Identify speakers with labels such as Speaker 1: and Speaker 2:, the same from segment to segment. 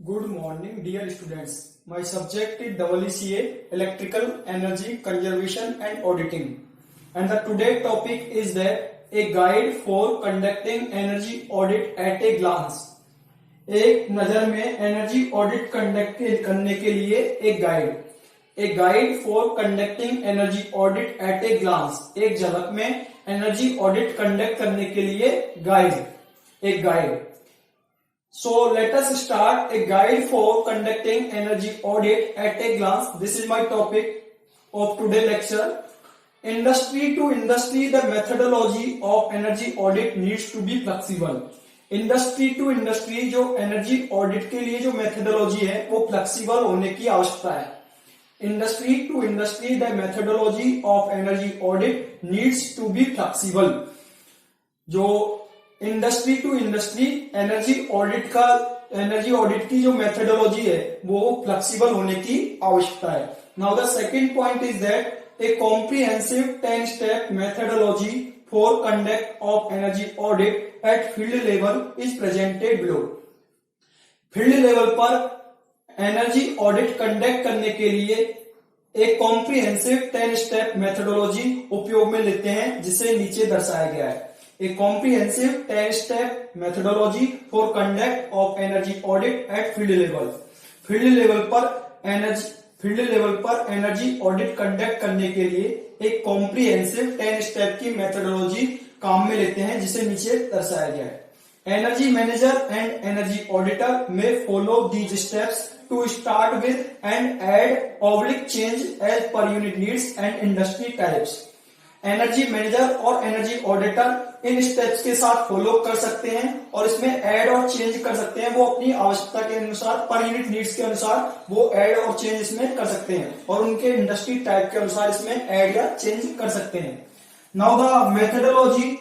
Speaker 1: Good morning, dear students. My subject is EECA, Electrical Energy Conservation and Auditing. And the today topic is that a guide for conducting energy audit at a glance. एक नजर में energy audit conduct करने के लिए एक guide for conducting energy audit at a glance, एक झलक में एनर्जी ऑडिट कंडक्ट करने के लिए एक guide. So let us start a guide for conducting energy audit at a glance. This is my topic of today's lecture. Industry to industry, the methodology of energy audit needs to be flexible. Industry to industry जो energy audit के लिए जो methodology है वो flexible होने की आवश्यकता है. Industry to industry the methodology of energy audit needs to be flexible. जो industry to industry energy audit की जो मेथोडोलॉजी है वो फ्लेक्सिबल होने की आवश्यकता है. Now the second point is that A comprehensive 10 step methodology for conduct of energy audit eight field level is presented below. Field level पर एनर्जी ऑडिट कंडक्ट करने के लिए एक कॉम्प्रिहेंसिव 10 स्टेप मेथोडोलॉजी उपयोग में लेते हैं जिसे नीचे दर्शाया गया है. A comprehensive 10-step methodology for conduct of energy audit at field level. Field level पर एनर्जी ऑडिट कंडक्ट करने के लिए एक कॉम्प्रिहेंसिव 10 स्टेप की मेथोडोलॉजी काम में लेते हैं जिसे नीचे दर्शाया गया है. Energy manager and energy auditor में follow these steps to start with and add oblique change as per unit needs and industry types. Energy manager और एनर्जी ऑडिटर इन स्टेप्स के साथ फॉलो कर सकते हैं और इसमें ऐड और चेंज कर सकते हैं. वो अपनी आवश्यकता के अनुसार पर यूनिट नीड्स के अनुसार वो ऐड और चेंज इसमें कर सकते हैं और उनके इंडस्ट्री टाइप के अनुसार इसमें ऐड या चेंज कर सकते हैं. Now the methodology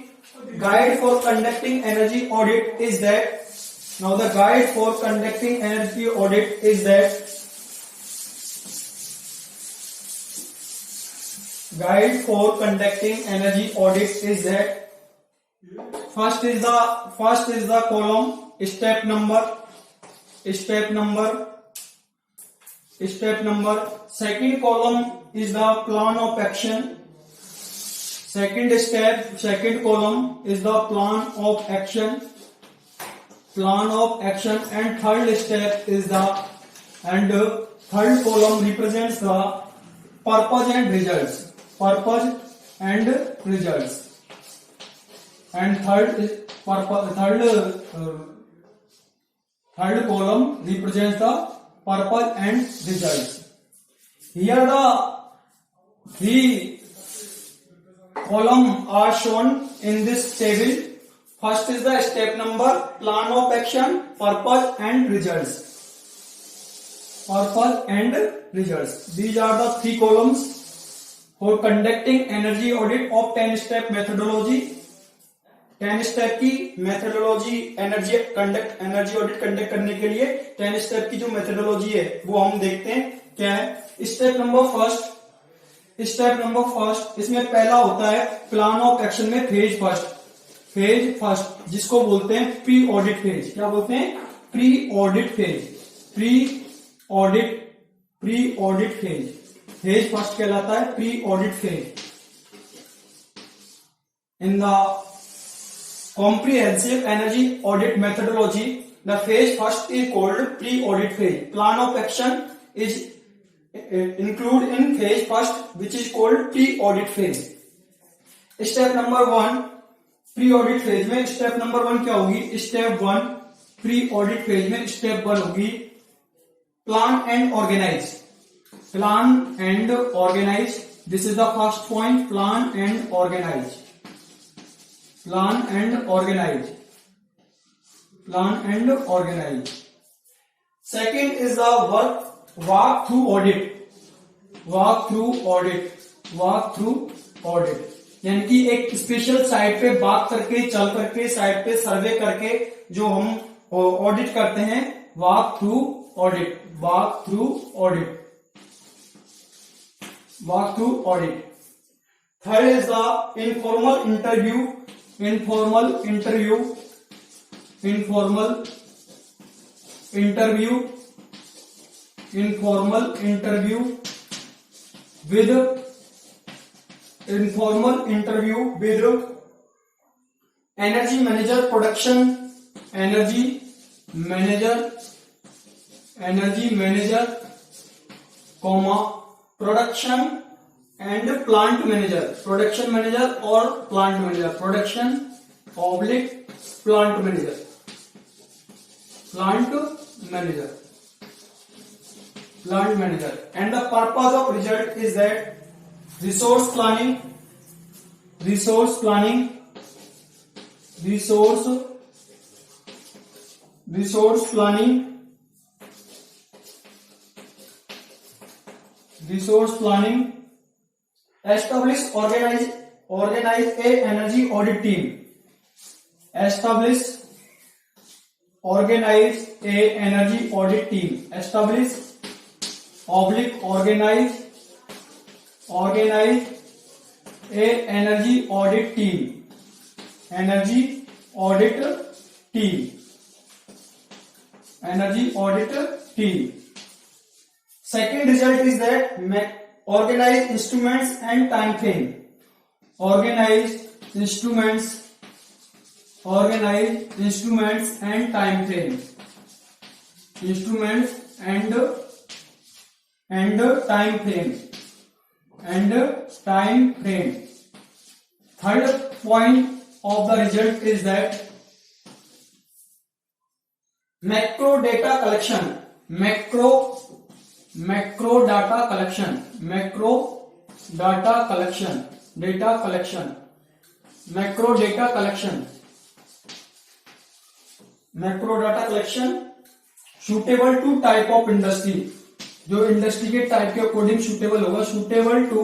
Speaker 1: guide for conducting energy audit is that guide for conducting energy audit is that first is the column step number. Second column is the plan of action. Second column is the plan of action, and third column represents the purpose and results. And third column represents the purpose and results. Here the three columns are shown in this table. First is the step number, plan of action, purpose and results. These are the three columns for conducting energy audit of 10 step methodology. 10 step की methodology energy audit conduct करने के लिए 10 step की जो methodology है वो हम देखते हैं क्या है. स्टेप नंबर फर्स्ट इसमें पहला होता है प्लान ऑफ एक्शन में फेज फर्स्ट जिसको बोलते हैं प्री ऑडिट फेज. क्या बोलते हैं? Pre audit phase. Phase first कहलाता है pre audit phase. In the comprehensive energy audit methodology the phase first is called pre audit phase. Plan of action is include in phase first which is called pre audit phase. Step number 1 pre audit phase में step number 1 क्या होगी? Step 1 pre audit phase में step 1 होगी plan and organise. This is the first point. Plan and organize. Second is the walk through audit. यानी कि एक special site पे बात करके चल करके साइट पे सर्वे करके जो हम ऑडिट करते हैं walk through audit. Third is the informal interview. interview with energy manager production, energy manager comma production and plant manager, production manager or plant manager, production oblique plant manager and the purpose of result is that resource planning establish organize a energy audit team, establish organize a energy audit team, establish oblique organize a energy audit team, energy audit team. Second result is that organize instruments and time frame, organize instruments and time frame, time frame. Third point of the result is that macro data collection, macro data collection, suitable to type of industry, जो industry के type के according suitable होगा, suitable to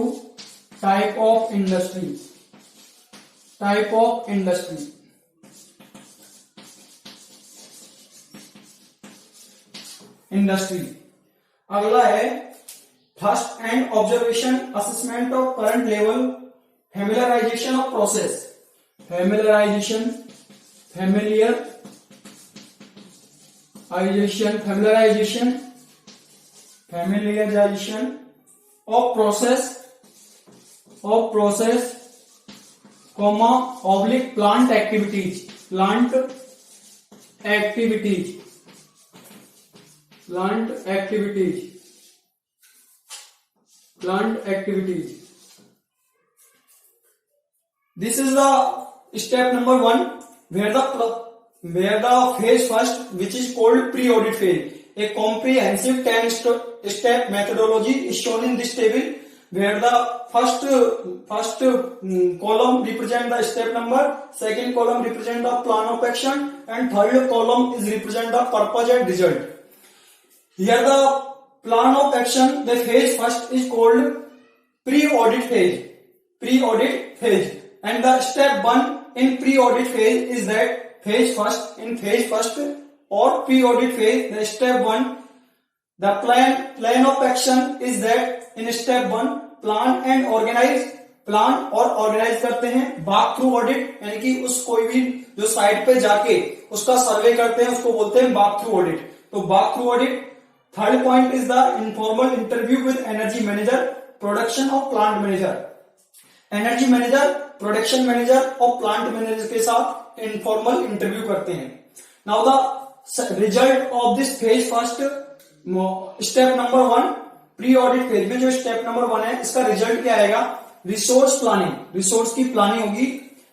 Speaker 1: type of industry. अगला है first and observation assessment of current level, familiarization of process, familiarization of process, comma oblique plant activities. This is the step number 1 where the phase first, which is called pre-audit phase. A comprehensive 10-step methodology is shown in this table, where the first column represent the step number, second column represent the plan of action, and third column is represent the purpose and result. Here the plan of action, the phase first is called pre-audit phase, and the step 1 in pre-audit phase is that phase first or pre-audit phase, the step 1, the plan of action is that in step 1 plan और organise करते हैं, walk through audit यानी कि उस कोई भी जो site पे जाके उसका सर्वे करते हैं उसको बोलते हैं वॉक थ्रू ऑडिट. तो walk through audit. Third point is the informal interview with energy manager, production और plant manager. Energy manager, production manager और प्लांट मैनेजर के साथ इनफॉर्मल इंटरव्यू करते हैं. Now the result of this phase first, step number 1 pre audit phase में जो step number 1 है इसका रिजल्ट क्या आएगा? रिसोर्स प्लानिंग, रिसोर्स की प्लानिंग होगी.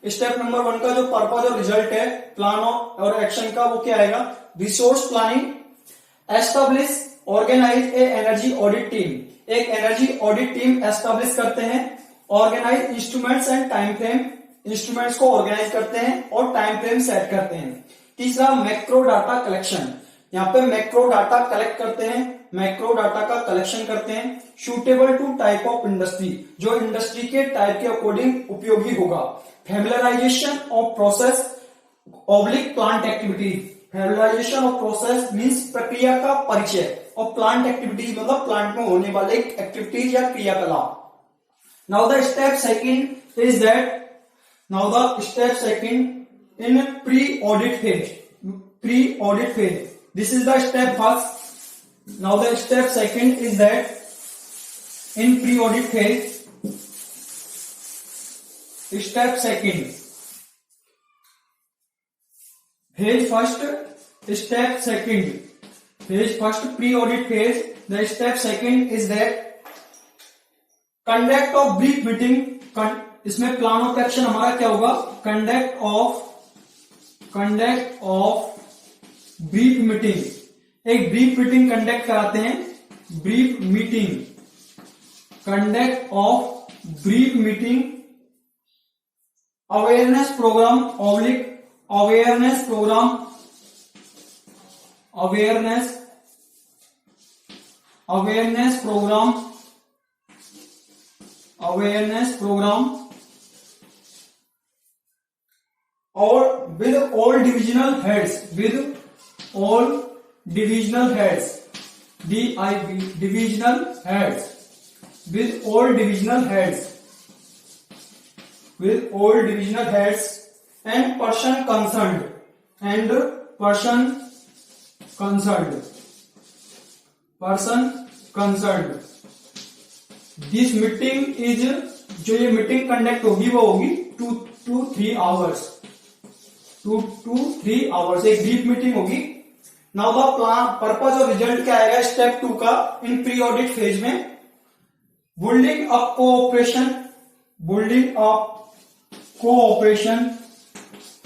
Speaker 1: स्टेप नंबर 1 का जो पर्पज और रिजल्ट है प्लान और एक्शन का, वो क्या आएगा? Resource planning. Establish organise a energy audit team, एक एनर्जी ऑडिट टीम एस्टैब्लिश करते हैं. Organise instruments and time frame, instruments को ऑर्गेनाइज करते हैं और टाइम फ्रेम सेट करते हैं. तीसरा मैक्रो डाटा कलेक्शन, यहाँ पे मैक्रो डाटा कलेक्ट करते हैं, मैक्रो डाटा का कलेक्शन करते हैं. Suitable to type of industry, जो इंडस्ट्री के टाइप के अकॉर्डिंग उपयोगी होगा. Familiarization of process oblique plant activities, familiarization of process means प्रक्रिया का परिचय, और प्लांट एक्टिविटीज मतलब प्लांट में होने वाले एक्टिविटीज या क्रियाकलाप. Now the step second is that, now the step second in pre audit phase, This is the step first. Now the step second is that in pre-audit phase, step second, phase first, step second, phase first pre-audit phase. The step second is that conduct of brief meeting. इसमें plan of action हमारा क्या होगा? Conduct of brief meeting. एक brief meeting conduct कराते हैं. Brief meeting, conduct of brief meeting, awareness programme awareness programme, awareness programme और with all divisional heads, divisional heads, with all divisional heads and person concerned. This meeting is, जो ये meeting conduct होगी वो होगी 2 to 3 hours. 2 to 3 hours एक brief meeting होगी. Now the plan purpose और result क्या आएगा स्टेप 2 का इन प्री ऑडिट फेज में? Building up cooperation, building up cooperation,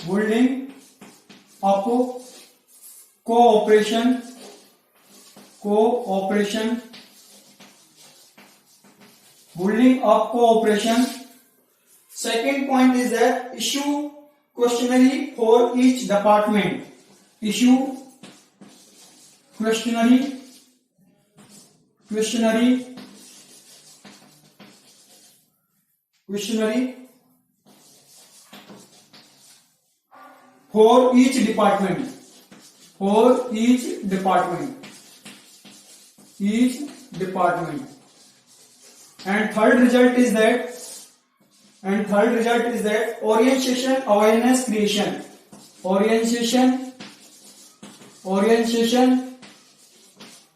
Speaker 1: building up cooperation, building up cooperation. Second point is that issue questionnaire for each department. Issue questionnaire for each department. And third result is that orientation awareness creation. Orientation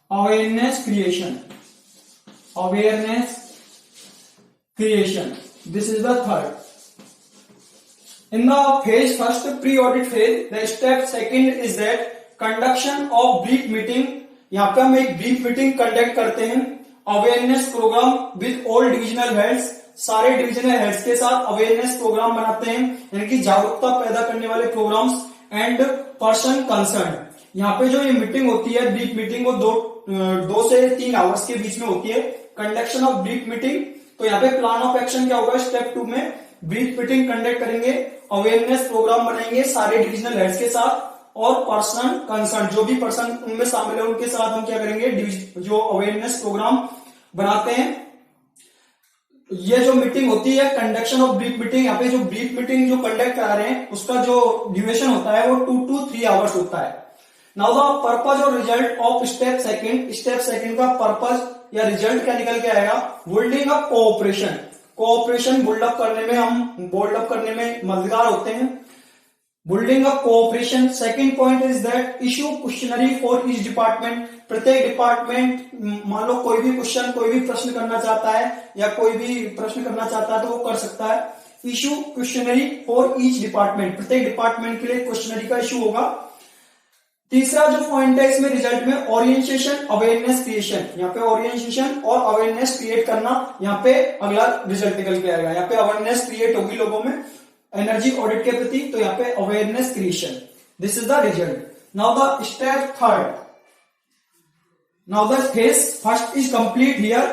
Speaker 1: awareness creation. This is the third. In the phase first pre-audit phase, the step second is that conduction of brief meeting. यहाँ पे हम एक brief meeting conduct करते हैं. Awareness programme with all divisional heads, सारे divisional heads के साथ awareness programme बनाते हैं, यानी कि जागरूकता पैदा करने वाले प्रोग्राम्स. And person concern. यहाँ पे जो ये मीटिंग होती है ब्रीफ मीटिंग, वो 2 से 3 आवर्स के बीच में होती है. Conduction of brief meeting. तो यहाँ पे प्लान ऑफ एक्शन क्या होगा स्टेप 2 में? ब्रीफ मीटिंग कंडक्ट करेंगे, अवेयरनेस प्रोग्राम बनाएंगे सारे डिविजनल हेड्स के साथ, और पर्सन कंसर्न, जो भी पर्सन उनमें शामिल है उनके साथ हम क्या करेंगे, जो अवेयरनेस प्रोग्राम बनाते हैं. ये जो मीटिंग होती है कंडक्शन ऑफ ब्रीफ मीटिंग, यहाँ पे जो ब्रीफ मीटिंग जो कंडक्ट करा रहे हैं उसका जो ड्यूरेशन होता है वो 2 to 3 आवर्स होता है. नाउ द पर्पज और रिजल्ट ऑफ स्टेप सेकंड का पर्पज या रिजल्ट क्या निकल के आएगा? बिल्डिंग अप कोऑपरेशन बिल्डअप करने में मददगार होते हैं. Building up cooperation. Second point is that issue questionnaire for each department. प्रत्येक डिपार्टमेंट मान लो कोई भी प्रश्न करना चाहता है या कोई भी प्रश्न करना चाहता है तो वो कर सकता है. Issue questionnaire for each department, प्रत्येक डिपार्टमेंट के लिए क्वेश्चनरी का इश्यू होगा. तीसरा जो पॉइंट है इसमें रिजल्ट में ओरिएंटेशन अवेयरनेस क्रिएशन. यहाँ पे ओरिएंटेशन और अवेयरनेस क्रिएट करना, यहाँ पे अगला रिजल्ट निकल के आएगा. यहाँ पे अवेयरनेस क्रिएट होगी लोगों में एनर्जी ऑडिट के प्रति, तो यहाँ पे awareness creation. This is the result. Now the step third. Now the phase first is complete here.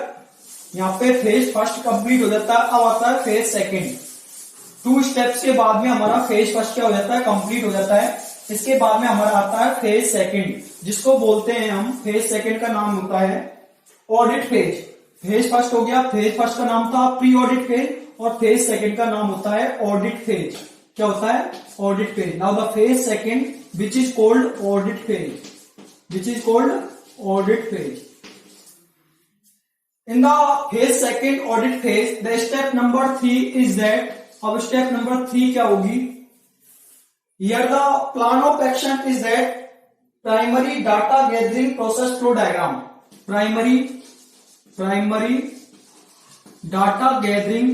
Speaker 1: यहाँ पे फेज फर्स्ट कंप्लीट हो जाता है. अब आता है फेज सेकंड. 2 स्टेप्स के बाद में हमारा फेज फर्स्ट क्या हो जाता है? कंप्लीट हो जाता है. इसके बाद में हमारा आता है फेज सेकंड, जिसको बोलते हैं हम, फेज सेकंड का नाम होता है ऑडिट फेज. फेज फर्स्ट हो गया, फेज फर्स्ट का नाम था प्री ऑडिट फेज, और फेज सेकंड का नाम होता है ऑडिट फेज. क्या होता है? Audit phase. Now the phase second which is called audit phase. In the phase second audit phase the step number 3 is that. अब स्टेप नंबर 3 क्या होगी? Here the plan of action is that primary data gathering process flow diagram. Primary data gathering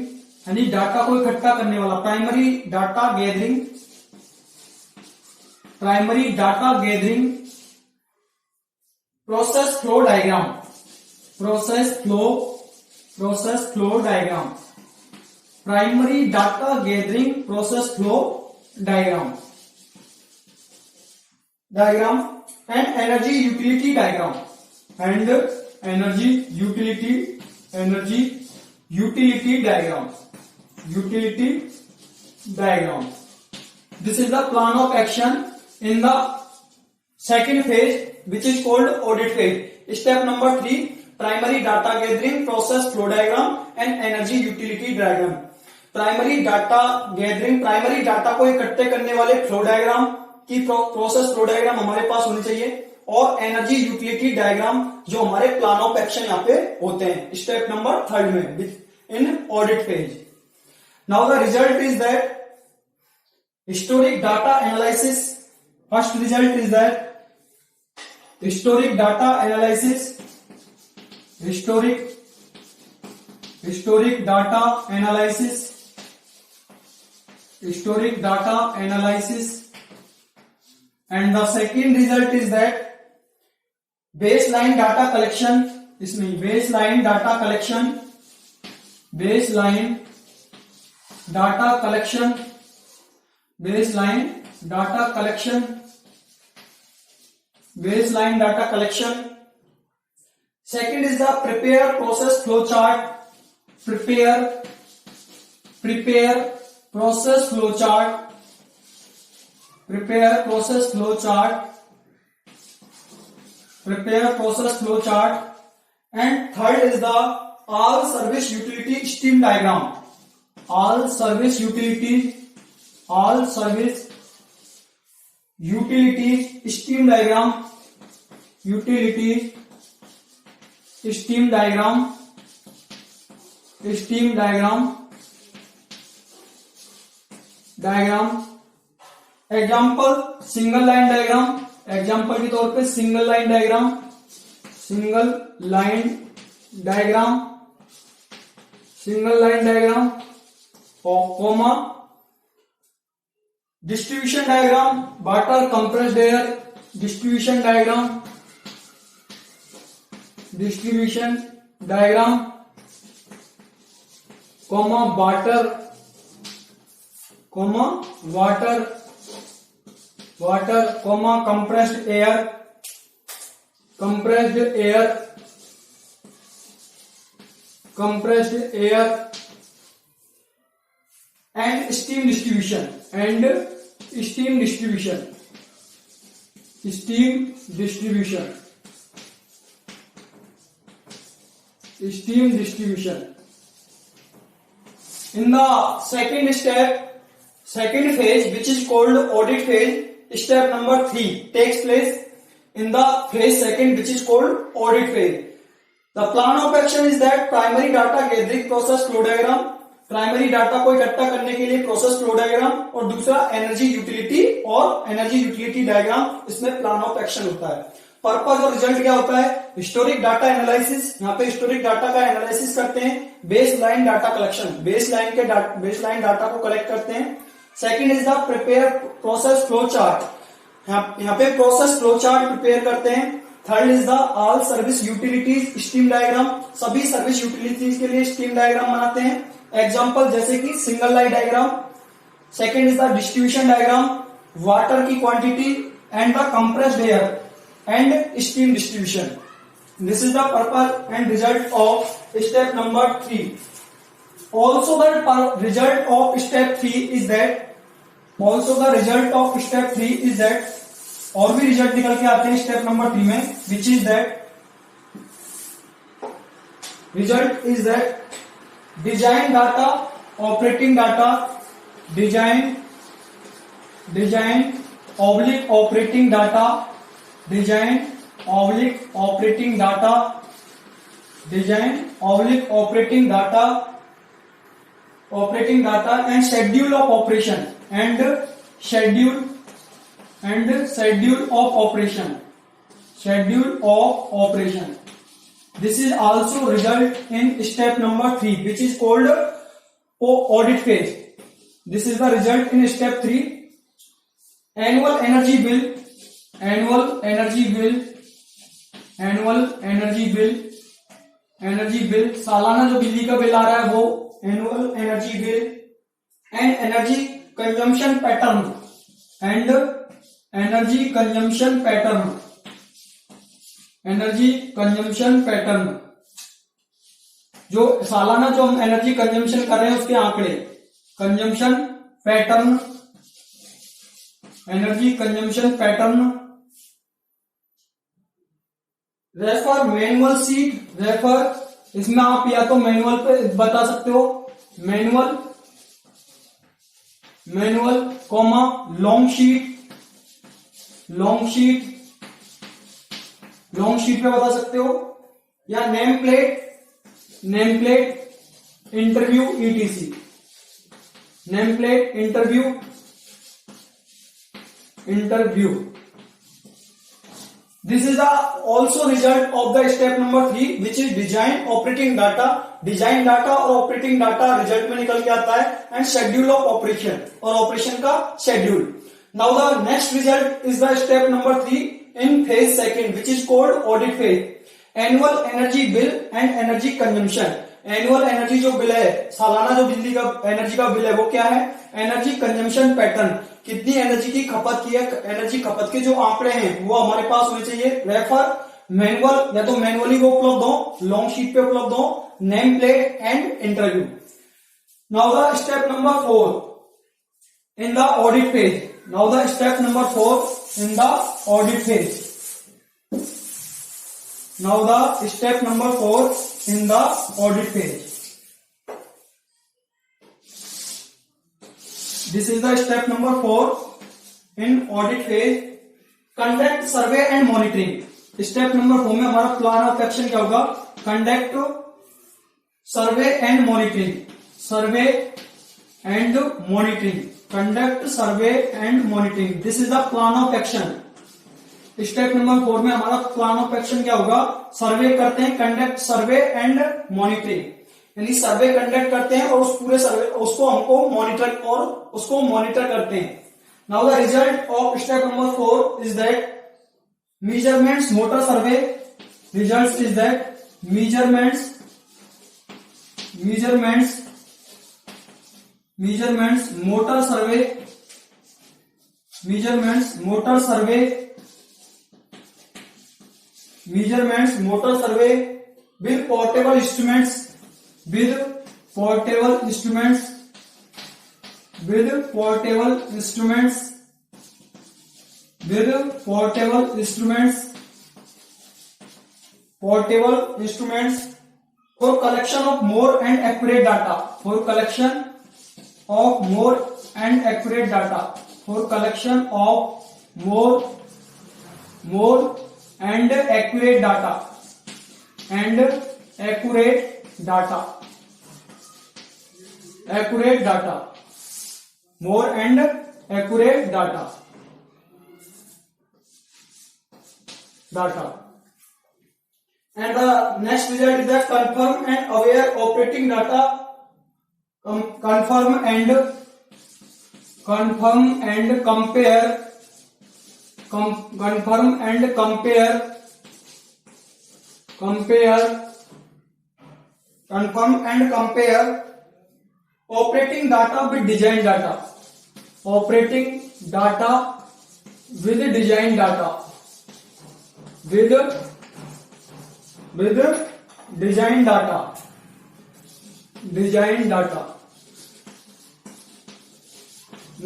Speaker 1: यानी data को इकट्ठा करने वाला, primary data gathering process flow diagram. Primary data gathering process flow diagram and energy utility diagram This is the plan of action in the second phase, which is called audit phase. Step number 3, primary data gathering process flow diagram and energy utility diagram. Primary data को इकट्ठे करने वाले flow diagram की process flow diagram हमारे पास होनी चाहिए, और energy utility diagram जो हमारे प्लान ऑफ एक्शन यहाँ पे होते हैं स्टेप नंबर 3 में इन audit phase. Now the result is that historic data analysis. First result is that historic data analysis and the second result is that baseline data collection second is the prepare process flow chart and third is the all service utility stream diagram example single line diagram. Example के तौर पे single line diagram comma distribution diagram, water compressed air distribution diagram comma water comma compressed air and steam distribution in the second phase, which is called audit phase. Step number 3 takes place in the phase second, which is called audit phase. The plan of action is that primary data gathering process flow diagram, primary data को इकट्ठा करने के लिए process flow diagram, और दूसरा energy utility diagram, इसमें plan of action होता है। पर्पज और रिजल्ट क्या होता है? हिस्टोरिक डाटा एनालिसिस, यहाँ पे हिस्टोरिक डाटा का एनालिसिस करते हैं। Baseline data collection, baseline data को कलेक्ट करते हैं। Second is the prepare process flow chart, यहाँ पे प्रोसेस फ्लो चार्ट प्रिपेयर करते हैं। Third is the all service utilities stream diagram, सभी सर्विस यूटिलिटीज के लिए स्ट्रीम डायग्राम बनाते हैं। एग्जाम्पल जैसे कि single line diagram. Second is the distribution diagram, water की quantity and the compressed air and steam distribution. This is the purpose and result of step number 3। Also the result of step 3 is that और भी result निकल के आते हैं step number 3 में, which is that result is that design data operating data and schedule of operation schedule of operation. This is also result in step number 3, which is called audit phase. This is the result in step 3. Annual energy bill, annual energy bill, annual energy bill, energy bill, सालाना जो बिजली का bill आ रहा है वो annual energy bill, and energy consumption pattern, and energy consumption pattern, energy consumption pattern, जो सालाना जो हम एनर्जी कंजम्पशन कर रहे हैं उसके आंकड़े, consumption pattern, energy consumption pattern. Refer manual seat, refer इसमें आप या तो मैनुअल पे बता सकते हो, manual, manual comma long sheet, long sheet, long sheet पे बता सकते हो, या name plate, name plate interview etc, name plate interview, interview. This is the also result of the step number 3, which is design operating data. Design data और operating data result में निकल के आता है, एंड शेड्यूल ऑफ ऑपरेशन और operation का schedule. Now the next result is the step number 3 in phase second, which is called audit phase. Annual energy bill and energy consumption. Annual energy जो bill है, सालाना जो बिजली का energy का bill है वो क्या है, एनर्जी कंजम्पशन पैटर्न, कितनी एनर्जी की खपत की है, एनर्जी खपत के जो आंकड़े हैं वो हमारे पास होने चाहिए. रेफर मैनुअल, या तो मैनुअली वो उपलब्ध हो, लॉन्ग शीट पे उपलब्ध हो, name plate and interview. Now the step number 4 in the audit phase. Now the step number 4 in the audit phase. Now the step number 4 in the audit phase. This is the step number 4 in audit phase. Conduct survey and monitoring. Step number 4 में हमारा plan of action क्या होगा, conduct survey and monitoring, survey and monitoring, conduct survey and monitoring. This is the plan of action. Step number 4 में हमारा plan of action क्या होगा, सर्वे करते हैं, कंडक्ट सर्वे एंड मॉनिटरिंग, यानी सर्वे कंडक्ट करते हैं और उस पूरे सर्वे उसको हमको मॉनिटर और उसको मॉनिटर करते हैं. Now the result of step number 4 is that measurements motor survey. Results is that measurements motor survey, measurements motor survey with portable instruments, with portable instruments for collection of more and accurate data, for collection of more and accurate data, for collection of more and accurate data, and accurate data, more and accurate data. And the next result is that confirm and aware operating data, confirm and compare operating data with design data, operating data with design data, with design data.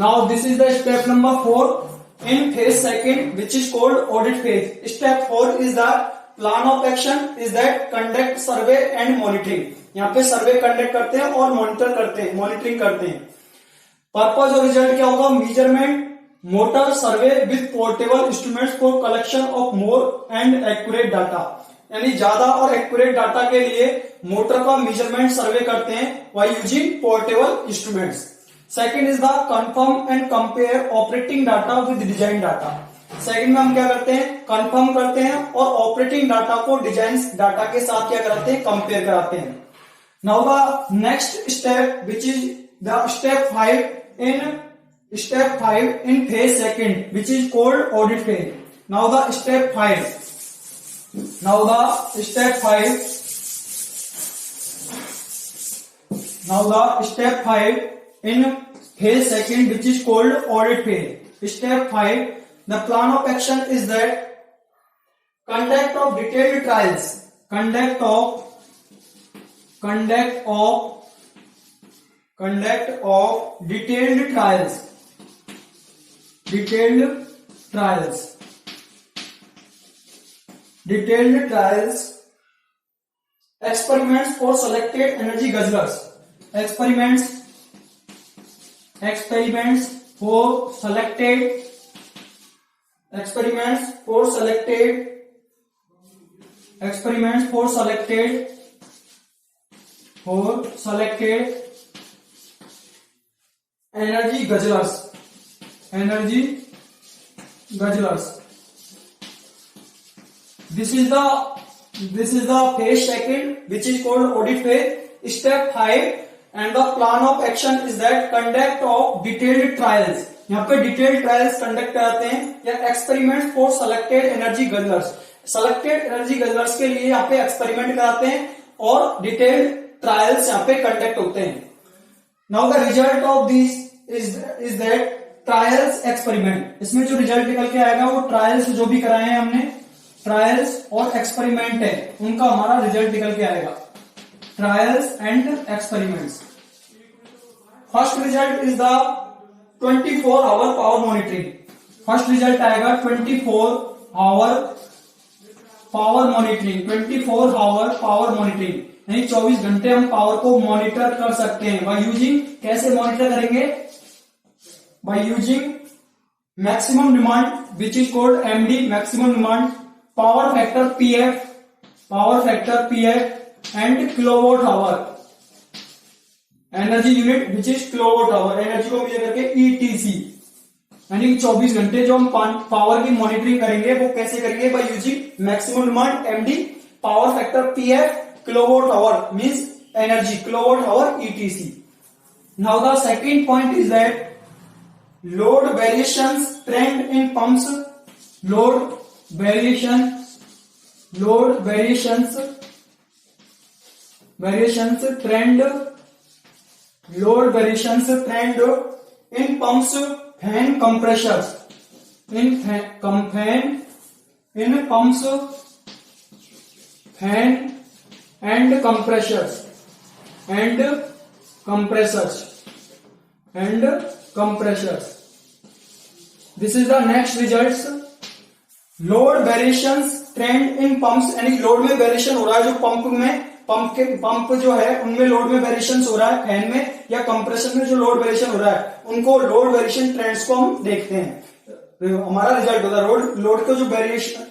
Speaker 1: Now this is the step number 4 in phase second, which is called audit phase. Step 4 is the plan of action, is that conduct survey and monitoring. यहाँ पे survey conduct करते हैं और monitoring करते हैं. Purpose और result क्या होगा, measurement motor survey with portable instruments for collection of more and accurate data, यानी ज्यादा और एक्यूरेट डाटा के लिए मोटर का मेजरमेंट सर्वे करते हैं by using portable instruments. Second is the confirm and compare operating data with design data. Second में हम क्या करते हैं, कंफर्म करते हैं और ऑपरेटिंग डाटा को डिजाइन डाटा के साथ क्या कराते हैं, कंपेयर कराते हैं. Now the next step which is the step 5 in phase second which is called audit phase. Now the step 5 in phase second which is called audit phase. Step 5, the plan of action is that conduct of detailed trials, conduct of detailed trials, experiments for selected energy guzzlers, experiments for selected energy guzzlers. This is the phase second which is called audit phase. Step 5 and the plan of action is that conduct of detailed trials. यहाँ पे detailed trials conduct कराते हैं या experiments for selected energy guzzlers. Selected energy guzzlers के लिए यहाँ पे experiment कराते हैं और डिटेल्ड ट्रायल्स यहाँ पे कंडक्ट होते हैं. Now the result of this is that trials experiment. इसमें जो रिजल्ट निकल के आएगा वो ट्रायल्स जो भी कराए हैं हमने, ट्रायल्स और एक्सपेरिमेंट है, उनका हमारा रिजल्ट निकल के आएगा. Trials and experiments. First result is the 24 hour power monitoring. First result आएगा 24 hour power monitoring. 24 hour power monitoring यानी 24 घंटे हम पावर को मॉनिटर कर सकते हैं. बाय यूजिंग, कैसे मॉनिटर करेंगे, by using maximum demand which is called MD, maximum demand, power factor PF and kilowatt hour, energy unit which is kilowatt hour, energy को मेजर करके ईटीसी. यानी 24 घंटे जो हम पावर की मॉनिटरिंग करेंगे वो कैसे करेंगे, by using maximum demand MD, power factor PF, kilowatt hour means energy, kilowatt hour etc. Now the second point is that load variations trend in pumps. Load variations trend in pumps, fan compressors, in pumps, fan and compressors This is the next results. Load variations trend in pumps, यानी load में variation हो रहा है जो pump जो है उनमें load में वेरिएशन हो रहा है, फैन में या कंप्रेसर में जो लोड वेरिएशन हो रहा है उनको लोड वेरिएशन ट्रेंड्स को हम देखते हैं. हमारा रिजल्ट होता है लोड को जो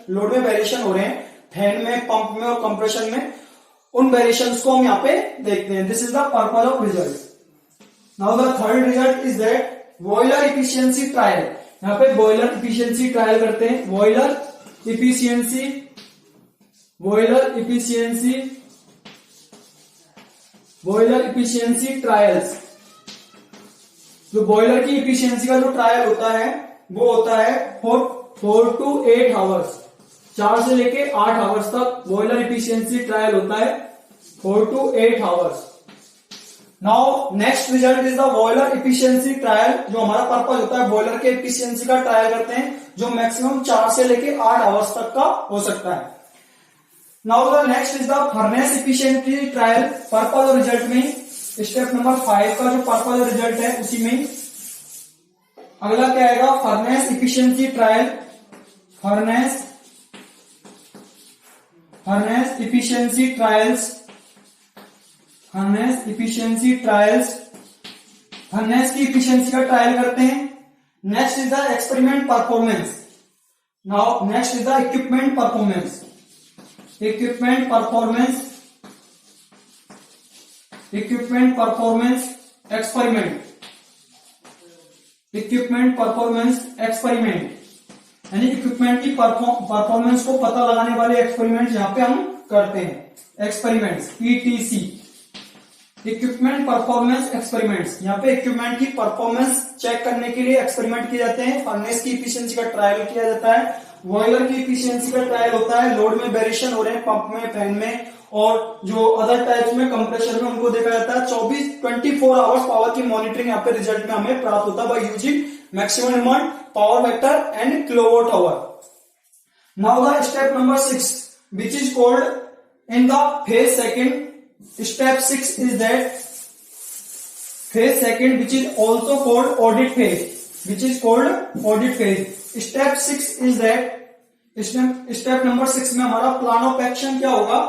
Speaker 1: लोड में वेरिएशन हो रहे हैं फैन में, पंप में और कंप्रेशन में, उन वेरिएशंस को हम यहाँ पे देखते हैं. This is the purpose of result. Now the third result is that boiler efficiency trial. यहाँ पे बॉयलर इफिशियंसी ट्रायल करते हैं. Boiler efficiency trials. जो बॉयलर की इफिशियंसी का जो ट्रायल होता है वो होता है 4 to 8 आवर्स, 4 से लेके 8 आवर्स तक बॉयलर इफिशियंसी ट्रायल होता है, 4 to 8 hours. Now next result is the boiler efficiency trial. जो हमारा पर्पज होता है बॉयलर के इफिशियंसी का ट्रायल करते हैं जो मैक्सिमम 4 से लेके 8 आवर्स तक का हो सकता है. Now the next is the furnace efficiency trial. Purpose और रिजल्ट में स्टेप नंबर 5 का जो पर्पज और रिजल्ट है उसी में अगला क्या आएगा, furnace efficiency trial. Furnace efficiency trials. Furnace की इफिशियंसी का ट्रायल करते हैं. Next is the experiment performance. Now next is the equipment performance. Equipment performance experiment. यानी इक्विपमेंट की परफॉर्मेंस को पता लगाने वाले एक्सपेरिमेंट यहाँ पे हम करते हैं। Experiments etc, equipment performance experiments. यहाँ पे इक्विपमेंट की परफॉर्मेंस चेक करने के लिए एक्सपेरिमेंट किए जाते हैं। फर्नेस की इफिशियंसी का ट्रायल किया जाता है, बॉयलर की इफिशियंसी का ट्रायल होता है, लोड में वेरिएशन हो रहे हैं पंप में, फैन में, और जो अदर टाइप्स में कंप्रेसर में उनको देखा जाता है। 24 आवर्स पावर की मॉनिटरिंग यहाँ पे रिजल्ट में हमें प्राप्त होता है by using maximum demand, power factor and kilowatt hour. Now the step number 6 which is called in the phase second. Step 6 is that phase second which is also called audit phase, which is called audit phase. Step 6 is that step number 6 में हमारा plan of action क्या होगा,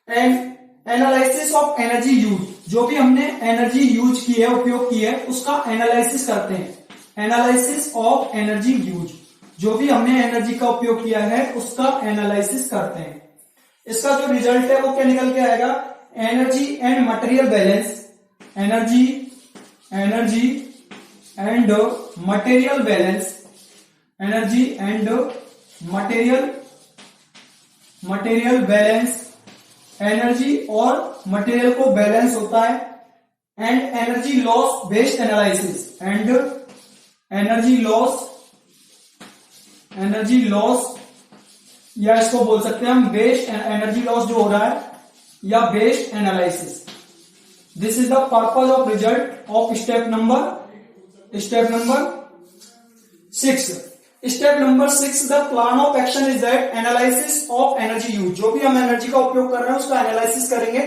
Speaker 1: and analysis of energy use. जो भी हमने energy use की है, उपयोग की है, उसका एनालिसिस करते हैं। एनालिसिस ऑफ एनर्जी यूज, जो भी हमने एनर्जी का उपयोग किया है उसका एनालिसिस करते हैं। इसका जो रिजल्ट है वो क्या निकल के आएगा, energy and material balance, energy and material balance, energy and material balance, energy और मटेरियल को बैलेंस होता है, and energy loss based analysis, and energy loss या इसको बोल सकते हैं हम बेस्ड एनर्जी लॉस जो हो रहा है, या based analysis. This is the purpose of result of step number 6। Step number 6 the plan of action is that analysis of energy use. जो भी हम एनर्जी का उपयोग कर रहे हैं उसका एनालिसिस करेंगे।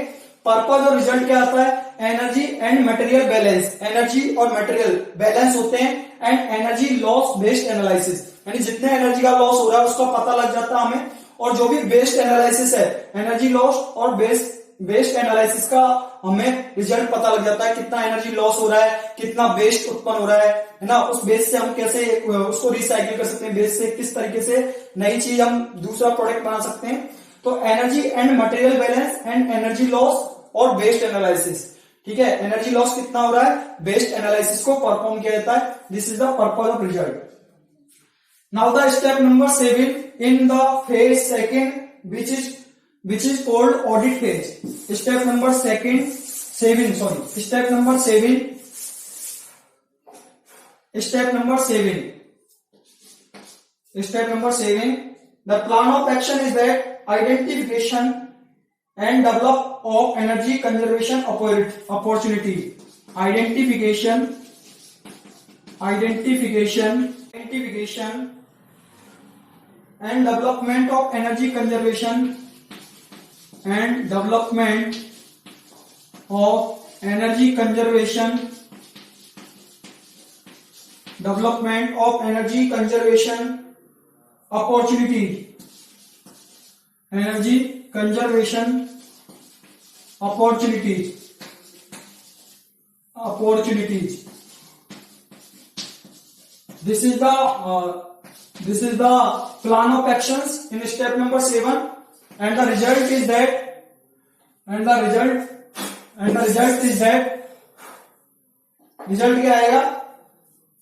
Speaker 1: पर्पज और रिजल्ट क्या आता है, energy and material balance, energy और मटेरियल बैलेंस होते हैं, and energy loss based analysis, यानी जितने एनर्जी का लॉस हो रहा है उसका पता लग जाता है हमें। और जो भी बेस्ड एनालिसिस है, एनर्जी लॉस और बेस्ड एनालिसिस का हमें रिजल्ट पता लग जाता है, कितना एनर्जी लॉस हो रहा है, कितना वेस्ट उत्पन्न हो रहा है ना। उस बेस से हम कैसे उसको रिसाइकिल कर सकते हैं, बेस से किस तरीके से नई चीज हम दूसरा प्रोडक्ट बना सकते हैं। तो energy and material balance and energy loss और बेस्ड एनालिसिस, ठीक है। एनर्जी लॉस कितना हो रहा है, बेस्ड एनालिसिस को परफॉर्म किया जाता है। This is the purpose of result. Now the step number 7 in the phase second which is called audit phase. Step number 7 the plan of action is that identification and develop of energy conservation opportunity, identification and development of energy conservation and development of energy conservation opportunity, energy conservation opportunities. This is the plan of actions in step number 7, and the result is that result क्या आएगा,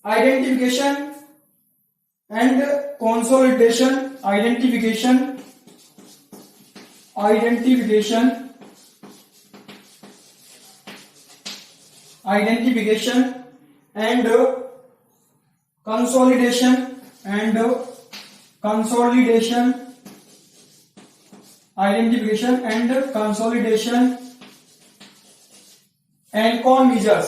Speaker 1: identification and consolidation, identification and consolidation identification and consolidation, ANCON measures.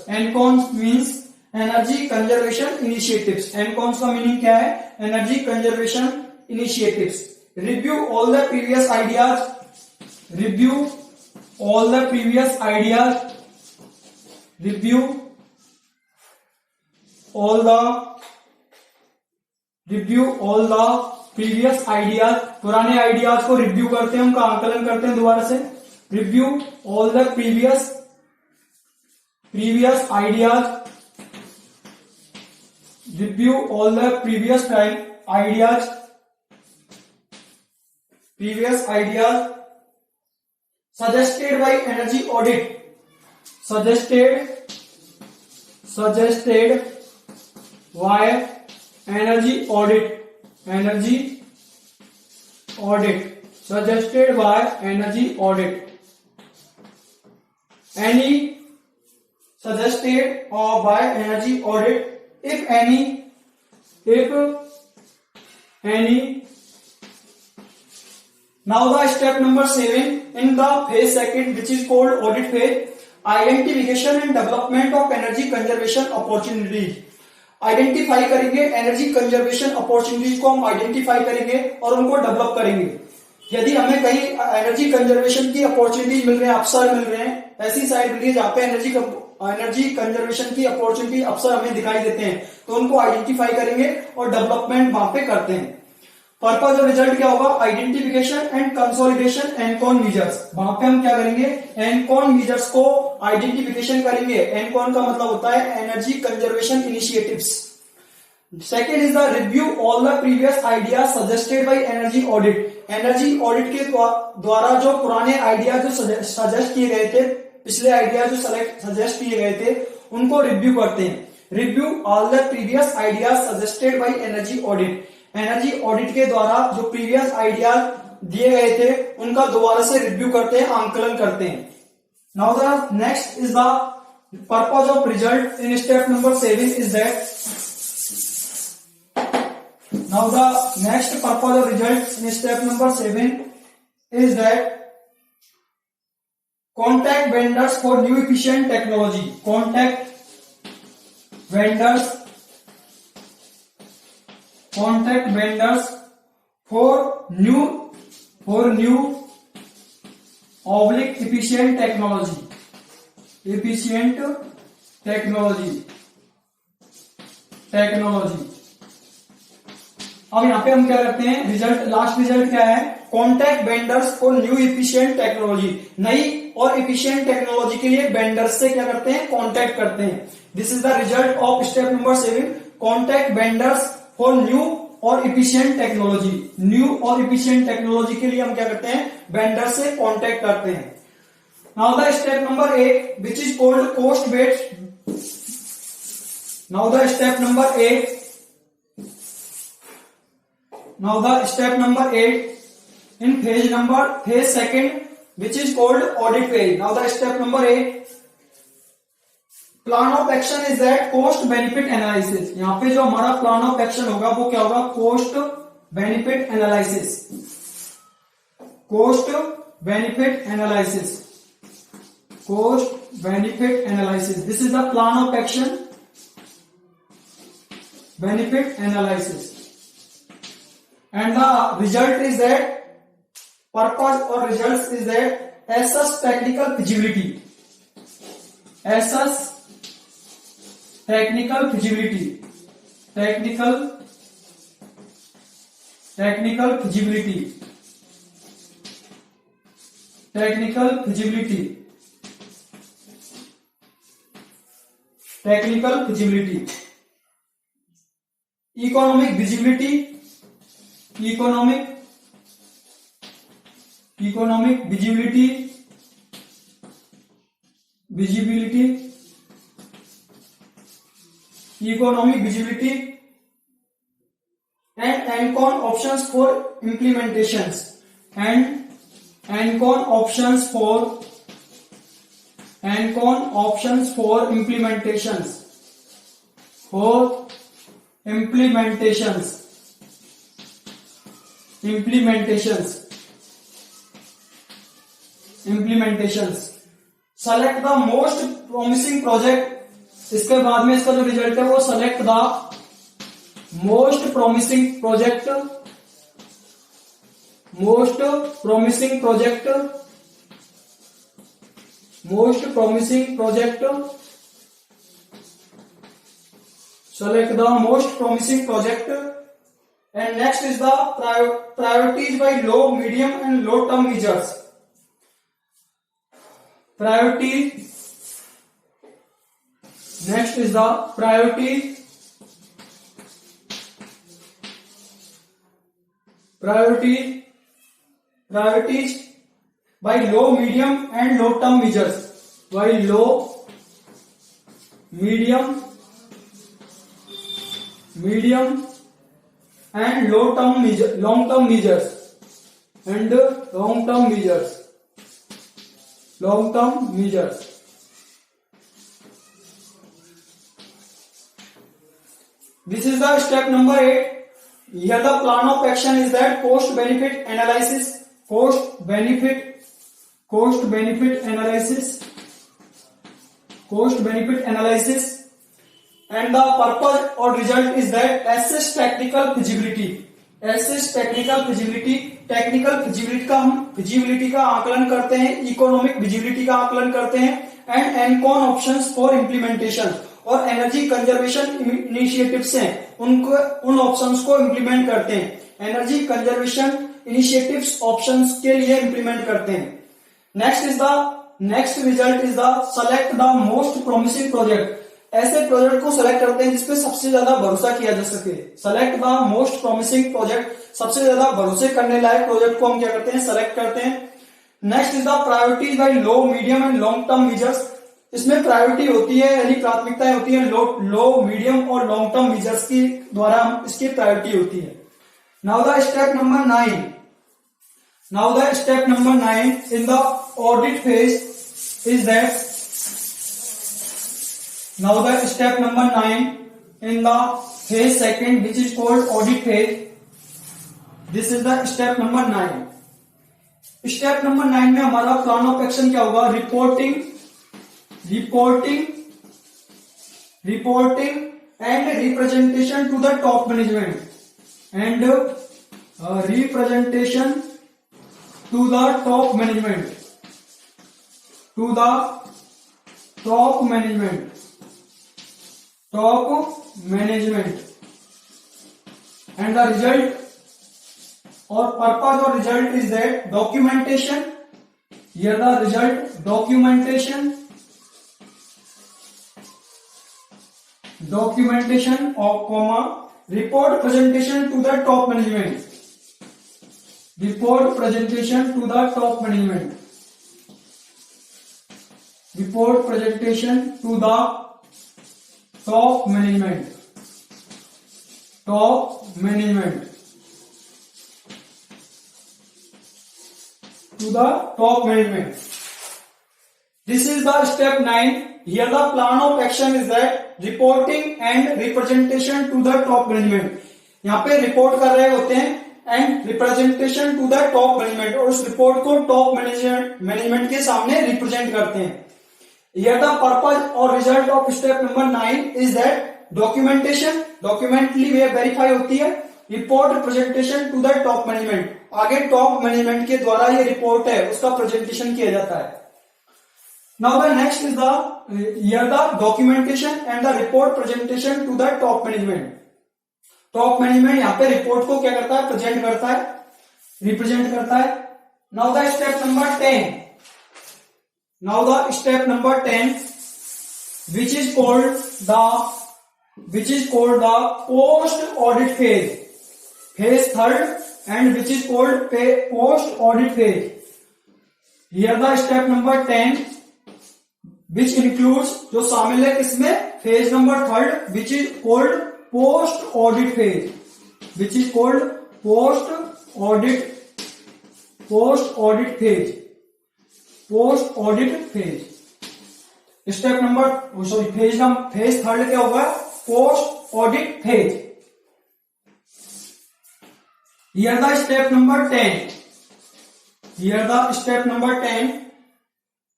Speaker 1: ANCON means energy conservation initiatives. ANCON का meaning क्या है, energy conservation initiatives. Review all the previous ideas पुराने ideas को review करते हैं, उनका आकलन करते हैं दोबारा से। Review all the previous ideas suggested by energy audit suggested by energy audit, suggested by energy audit, suggested or by energy audit if any. Now the step number 7 in the phase second, which is called audit phase, identification and development of energy conservation opportunities. Identify करेंगे energy conservation opportunities को, हम identify करेंगे और उनको develop करेंगे. यदि हमें कहीं एनर्जी कंजर्वेशन की अपॉर्चुनिटीज मिल रहे हैं, अवसर मिल रहे हैं, ऐसी साइड मिल रही है जहां पे एनर्जी कंजर्वेशन की अपॉर्चुनिटी अवसर हमें दिखाई देते हैं, तो उनको आइडेंटिफाई करेंगे और डेवलपमेंट वहां पे करते हैं. पर्पज और रिजल्ट क्या होगा? आइडेंटिफिकेशन एंड कंसोलिडेशन एनकॉन मीजर्स. वहां पे हम क्या करेंगे? एनकॉन मीजर्स को आइडेंटिफिकेशन करेंगे. एनकॉन का मतलब होता है energy conservation initiatives. Second is the review all the previous idea suggested by energy audit. Energy audit के द्वारा जो पुराने आइडिया जो सजेस्ट किए गए थे, पिछले आइडिया जो सजेस्ट किए गए थे, उनको रिव्यू करते हैं. Review all the previous idea suggested by energy audit. Energy audit के द्वारा जो प्रीवियस आइडिया दिए गए थे उनका दोबारा से रिव्यू करते हैं, आंकलन करते हैं. Now the next is the purpose of result in step number 7 is that. Now the next purpose of result in step number 7 is that contact vendors for new efficient technology. Contact vendors for new oblique efficient technology. अब यहां पे हम क्या करते हैं? Result, last result क्या है? Contact vendors for new efficient technology. नई और एफिशिएंट टेक्नोलॉजी के लिए वेंडर्स से क्या करते हैं? कॉन्टैक्ट करते हैं. This is the result of step number 7. Contact vendors for new और इफिशिएंट टेक्नोलॉजी. न्यू और इफिशिएंट टेक्नोलॉजी के लिए हम क्या करते हैं? वेंडर से कांटेक्ट करते हैं. Now the step number 8 which is called cost based. Now the step number 8 in phase second which is called audit phase. Now the step number 8 plan of action is that cost benefit analysis. यहां पे जो हमारा plan of action होगा वो क्या होगा? Cost benefit analysis. Cost benefit analysis. Cost benefit analysis. This is the plan of action. Benefit analysis. And the result is that purpose और result is that SS technical feasibility. SS technical feasibility. Technical feasibility. Technical feasibility. Technical feasibility. Economic visibility. Economic visibility. economic visibility and ENCON options for implementations. And ENCON options for implementations. Select the most promising project. इसके बाद में इसका जो result है वो select the most promising project. Select the most promising project. And next is the priorities by low, medium and low term measures. Next is the priorities by low, medium and low term measures. By low, medium and long term measures and long term measures. This is the step number 8. Here the plan of action is that cost benefit analysis and the purpose or result is that assess technical feasibility. Technical feasibility का आकलन करते हैं, economic feasibility का आकलन करते हैं and एनकॉन options for implementation, और energy conservation initiatives हैं उन ऑप्शंस को इम्प्लीमेंट करते हैं, एनर्जी कंजर्वेशन इनिशिएटिव्स ऑप्शंस के लिए इम्प्लीमेंट करते हैं. Next result is the select the most promising project. ऐसे प्रोजेक्ट को सेलेक्ट करते हैं जिसपे सबसे ज्यादा भरोसा किया जा सके. Select the most promising project, सबसे ज्यादा भरोसे करने लायक प्रोजेक्ट को हम क्या करते हैं, सेलेक्ट करते हैं. Next is the priority by low, medium and long term measures. इसमें प्रायोरिटी होती है यानी प्राथमिकताएं होती है लो, मीडियम और लॉन्ग टर्म मेजर्स की द्वारा इसकी प्रायोरिटी होती है. Now the step number 9 in the audit phase is that. Now the step number 9 in the phase second, which is called audit phase. This is the step number 9. Step number 9 में हमारा plan of action क्या होगा, reporting and representation to the top management and the result or purpose or result is that documentation. Here the result documentation of report presentation to the top management. Report presentation to the top management. Report presentation to the top management. To the top management. This is the step 9. Here the plan of action is that reporting and representation to the top management. यहाँ पे report कर रहे होते हैं and representation to the top management, और उस report को top management के सामने रिप्रेजेंट करते हैं. Here the purpose or result of step number 9 is that डॉक्यूमेंटली वेरीफाई होती है, report presentation to the top management, आगे टॉप मैनेजमेंट के द्वारा ये रिपोर्ट है उसका प्रेजेंटेशन किया जाता है. Now the next is the documentation and the report presentation to the top management. Top management यहाँ पे रिपोर्ट को क्या करता है, प्रेजेंट करता है, रिप्रेजेंट करता है. Now the step number 10. Now the step number 10, which is called the post audit phase third, and which is called post audit phase. Here the step number 10, which includes, जो शामिल है किसमें, phase number third, which is called post audit phase. Post audit phase. Step number phase third क्या होगा, post audit phase. Here the step number 10.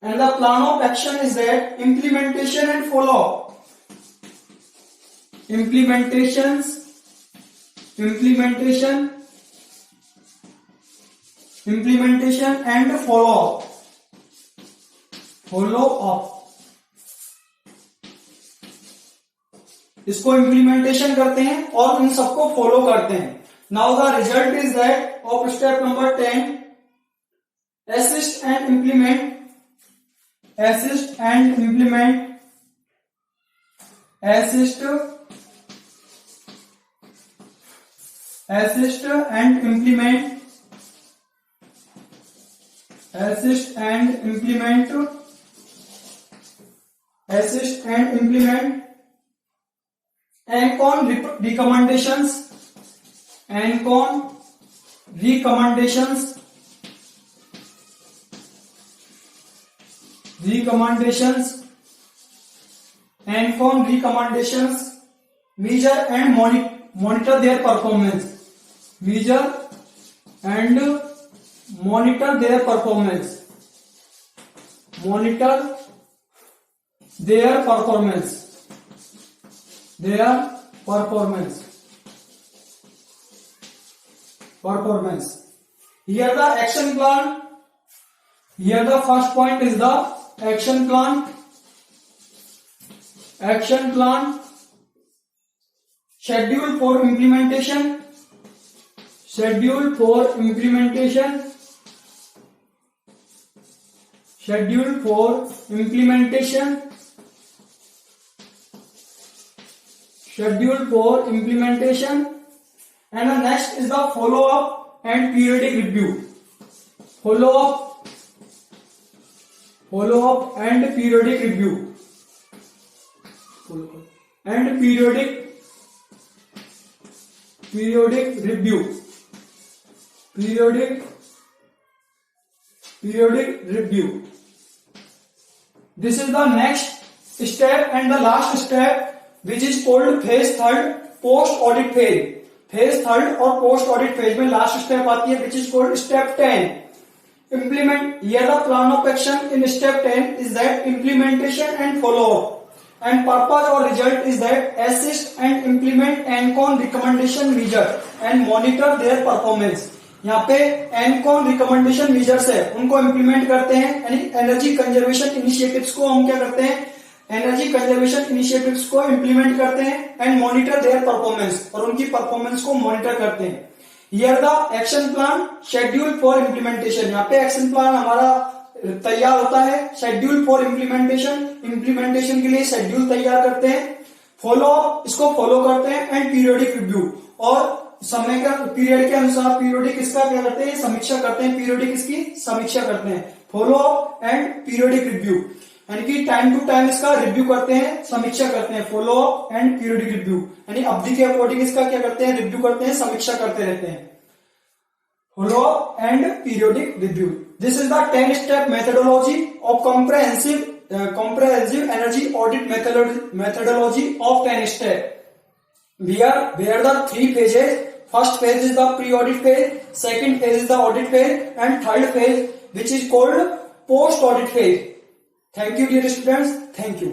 Speaker 1: And the plan of action is that implementation and follow up. Implementation and follow up. इसको implementation करते हैं और इन सबको follow करते हैं. Now the result is that of step number 10, assist and implement assist and implement ANCON recommendations, ANCON recommendations, ANCON recommendations, measure and monitor their performance, measure and monitor their performance, monitor their performance, performance. Here the action plan, here the first point is the action plan, schedule for implementation, schedule for implementation, and the next is the follow up and periodic review, follow up and periodic review, and periodic review. This is the next step and the last step, which is called phase third, post audit phase. Phase third और post audit phase में last step आती है, which is called step 10, implement. Here the plan of action in step 10 is that implementation and follow up, and purpose or result is that assist and implement ANCON recommendation measure and monitor their performance. यहाँ पे ANCON recommendation measures है, उनको implement करते हैं, यानी energy conservation initiatives को हम क्या करते हैं, एनर्जी कंजर्वेशन इनिशिएटिव्स को इंप्लीमेंट करते हैं, एंड मॉनिटर देयर परफॉर्मेंस, और उनकी परफॉर्मेंस को मॉनिटर करते हैं. Here the action plan schedule for implementation. यहाँ पे एक्शन प्लान हमारा तैयार होता है, शेड्यूल फॉर इंप्लीमेंटेशन, इंप्लीमेंटेशन के लिए शेड्यूल तैयार करते हैं, फॉलो इसको फॉलो करते हैं, एंड पीरियोडिक रिव्यू, और समय का पीरियड के अनुसार पीरियोडिक इसका क्या करते हैं, समीक्षा करते हैं, पीरियोडिक इसकी समीक्षा करते हैं, follow up and periodic review, यानी कि टाइम टू टाइम इसका रिव्यू करते हैं, समीक्षा करते हैं, follow up and periodic review, यानी अवधि के अकॉर्डिंग इसका क्या करते हैं, रिव्यू करते हैं, समीक्षा करते रहते हैं, follow up and periodic review. This is the 10 step methodology of comprehensive energy audit methodology of 10 step. Where the 3 phases, first phase is the pre-audit phase, second phase is the audit phase, and third phase which is called post-audit phase. Thank you dear students. Thank you.